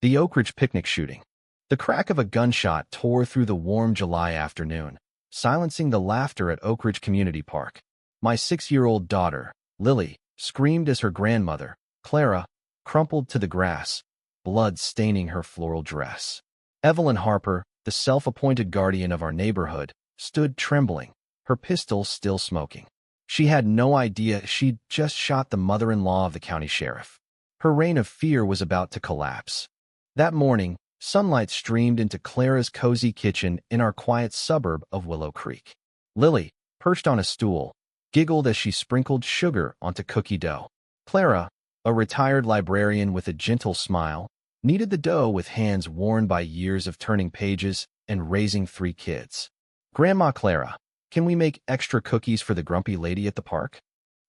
The Oak Ridge picnic shooting. The crack of a gunshot tore through the warm July afternoon, silencing the laughter at Oak Ridge Community Park. My 6-year-old daughter, Lily, screamed as her grandmother, Clara, crumpled to the grass, blood staining her floral dress. Evelyn Harper, the self-appointed guardian of our neighborhood, stood trembling, her pistol still smoking. She had no idea she'd just shot the mother-in-law of the county sheriff. Her reign of fear was about to collapse. That morning, sunlight streamed into Clara's cozy kitchen in our quiet suburb of Willow Creek. Lily, perched on a stool, giggled as she sprinkled sugar onto cookie dough. Clara, a retired librarian with a gentle smile, kneaded the dough with hands worn by years of turning pages and raising 3 kids. "Grandma Clara, can we make extra cookies for the grumpy lady at the park?"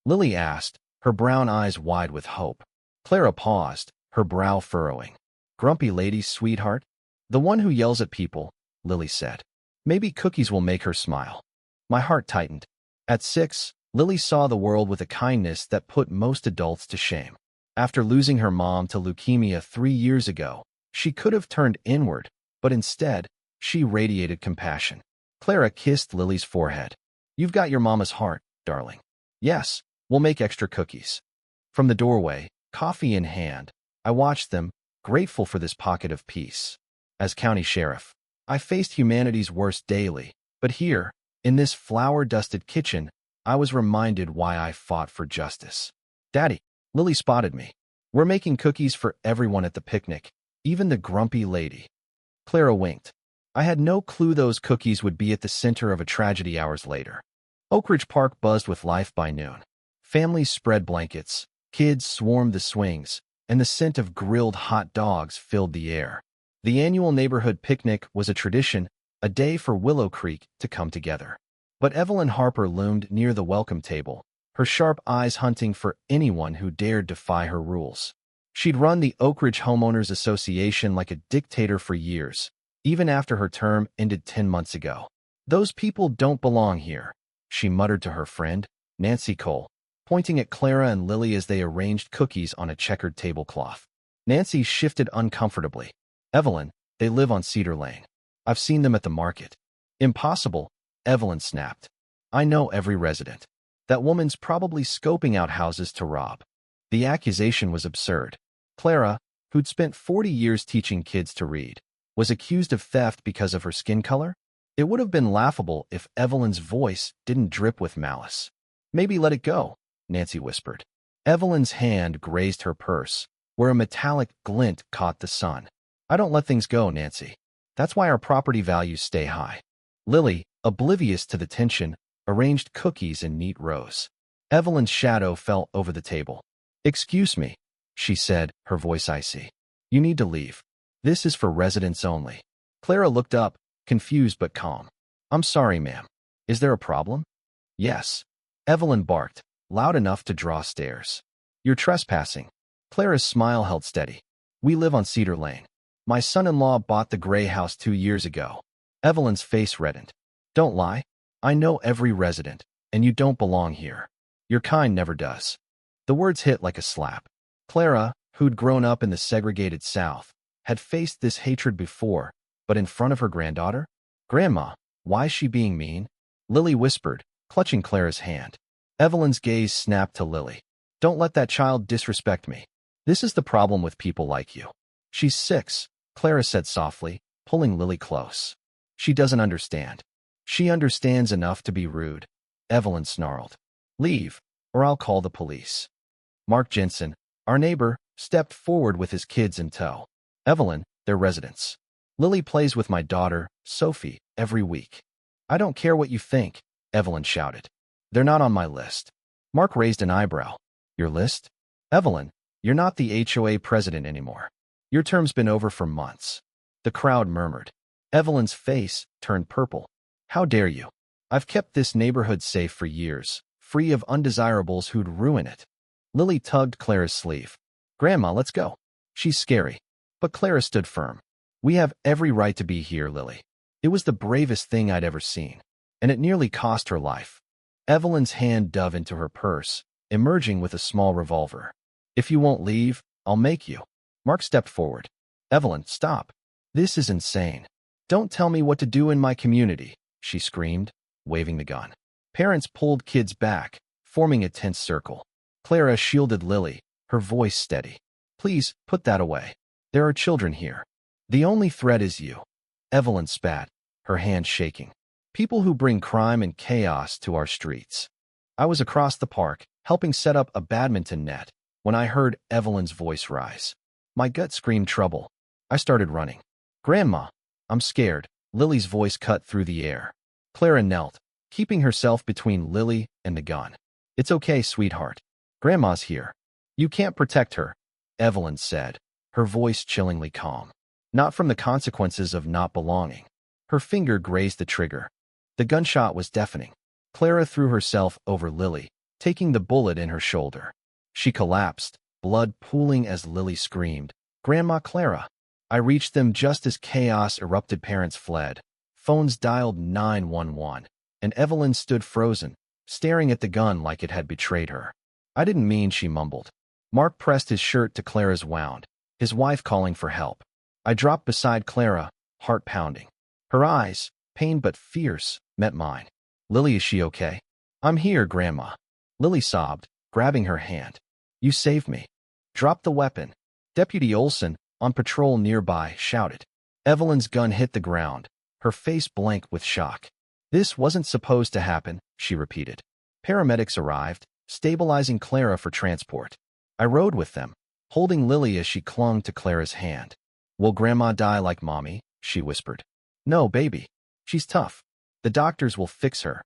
Lily asked, her brown eyes wide with hope. Clara paused, her brow furrowing. "Grumpy lady, sweetheart? The one who yells at people," Lily said. "Maybe cookies will make her smile." My heart tightened. At 6, Lily saw the world with a kindness that put most adults to shame. After losing her mom to leukemia 3 years ago, she could have turned inward, but instead, she radiated compassion. Clara kissed Lily's forehead. "You've got your mama's heart, darling." "Yes, we'll make extra cookies." From the doorway, coffee in hand, I watched them, grateful for this pocket of peace. As county sheriff, I faced humanity's worst daily, but here, in this flour-dusted kitchen, I was reminded why I fought for justice. "Daddy," Lily spotted me. "We're making cookies for everyone at the picnic, even the grumpy lady." Clara winked. I had no clue those cookies would be at the center of a tragedy hours later. Oak Ridge Park buzzed with life by noon. Families spread blankets, kids swarmed the swings, and the scent of grilled hot dogs filled the air. The annual neighborhood picnic was a tradition, a day for Willow Creek to come together. But Evelyn Harper loomed near the welcome table, her sharp eyes hunting for anyone who dared defy her rules. She'd run the Oak Ridge Homeowners Association like a dictator for years, even after her term ended 10 months ago. "Those people don't belong here," she muttered to her friend, Nancy Cole, pointing at Clara and Lily as they arranged cookies on a checkered tablecloth. Nancy shifted uncomfortably. "Evelyn, they live on Cedar Lane. I've seen them at the market." "Impossible," Evelyn snapped. "I know every resident. That woman's probably scoping out houses to rob." The accusation was absurd. Clara, who'd spent 40 years teaching kids to read, was accused of theft because of her skin color? It would have been laughable if Evelyn's voice didn't drip with malice. "Maybe let it go," Nancy whispered. Evelyn's hand grazed her purse, where a metallic glint caught the sun. "I don't let things go, Nancy. That's why our property values stay high." Lily, oblivious to the tension, arranged cookies in neat rows. Evelyn's shadow fell over the table. "Excuse me," she said, her voice icy. "You need to leave. This is for residents only." Clara looked up, confused but calm. "I'm sorry, ma'am. Is there a problem?" "Yes." Evelyn barked, loud enough to draw stares. "You're trespassing." Clara's smile held steady. "We live on Cedar Lane. My son-in-law bought the gray house 2 years ago." Evelyn's face reddened. "Don't lie. I know every resident, and you don't belong here. Your kind never does." The words hit like a slap. Clara, who'd grown up in the segregated South, had faced this hatred before, but in front of her granddaughter? "Grandma, why's she being mean?" Lily whispered, clutching Clara's hand. Evelyn's gaze snapped to Lily. "Don't let that child disrespect me. This is the problem with people like you." "She's 6, Clara said softly, pulling Lily close. "She doesn't understand." "She understands enough to be rude," Evelyn snarled. "Leave, or I'll call the police." Mark Jensen, our neighbor, stepped forward with his kids in tow. "Evelyn, they're residents. Lily plays with my daughter, Sophie, every week." "I don't care what you think," Evelyn shouted. "They're not on my list." Mark raised an eyebrow. "Your list?" "Evelyn, you're not the HOA president anymore. Your term's been over for months." The crowd murmured. Evelyn's face turned purple. "How dare you? I've kept this neighborhood safe for years, free of undesirables who'd ruin it." Lily tugged Clara's sleeve. "Grandma, let's go. She's scary." But Clara stood firm. "We have every right to be here, Lily." It was the bravest thing I'd ever seen, and it nearly cost her life. Evelyn's hand dove into her purse, emerging with a small revolver. "If you won't leave, I'll make you." Mark stepped forward. Evelyn, stop. This is insane. Don't tell me what to do in my community, she screamed, waving the gun. Parents pulled kids back, forming a tense circle. Clara shielded Lily, her voice steady. Please, put that away. There are children here. The only threat is you. Evelyn spat, her hand shaking. People who bring crime and chaos to our streets. I was across the park, helping set up a badminton net, when I heard Evelyn's voice rise. My gut screamed trouble. I started running. Grandma, I'm scared. Lily's voice cut through the air. Clara knelt, keeping herself between Lily and the gun. It's okay, sweetheart. Grandma's here. You can't protect her, Evelyn said, her voice chillingly calm. Not from the consequences of not belonging. Her finger grazed the trigger. The gunshot was deafening. Clara threw herself over Lily, taking the bullet in her shoulder. She collapsed, blood pooling as Lily screamed, Grandma Clara. I reached them just as chaos erupted. Parents fled. Phones dialed 911, and Evelyn stood frozen, staring at the gun like it had betrayed her. I didn't mean, she mumbled. Mark pressed his shirt to Clara's wound, his wife calling for help. I dropped beside Clara, heart pounding. Her eyes, pained but fierce, met mine. Lily, is she okay? I'm here, Grandma. Lily sobbed, grabbing her hand. You saved me. Drop the weapon. Deputy Olson, on patrol nearby, shouted. Evelyn's gun hit the ground, her face blank with shock. This wasn't supposed to happen, she repeated. Paramedics arrived, stabilizing Clara for transport. I rode with them, holding Lily as she clung to Clara's hand. Will Grandma die like Mommy? She whispered. No, baby. She's tough. The doctors will fix her.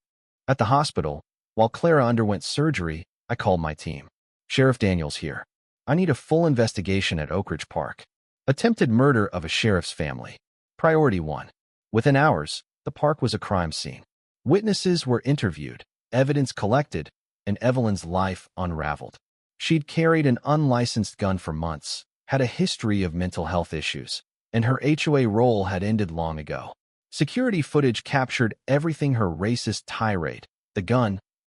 At the hospital, while Clara underwent surgery, I called my team. Sheriff Daniels here. I need a full investigation at Oak Ridge Park. Attempted murder of a sheriff's family. Priority 1. Within hours, the park was a crime scene. Witnesses were interviewed, evidence collected, and Evelyn's life unraveled. She'd carried an unlicensed gun for months, had a history of mental health issues, and her HOA role had ended long ago. Security footage captured everything: her racist tirade, the gun,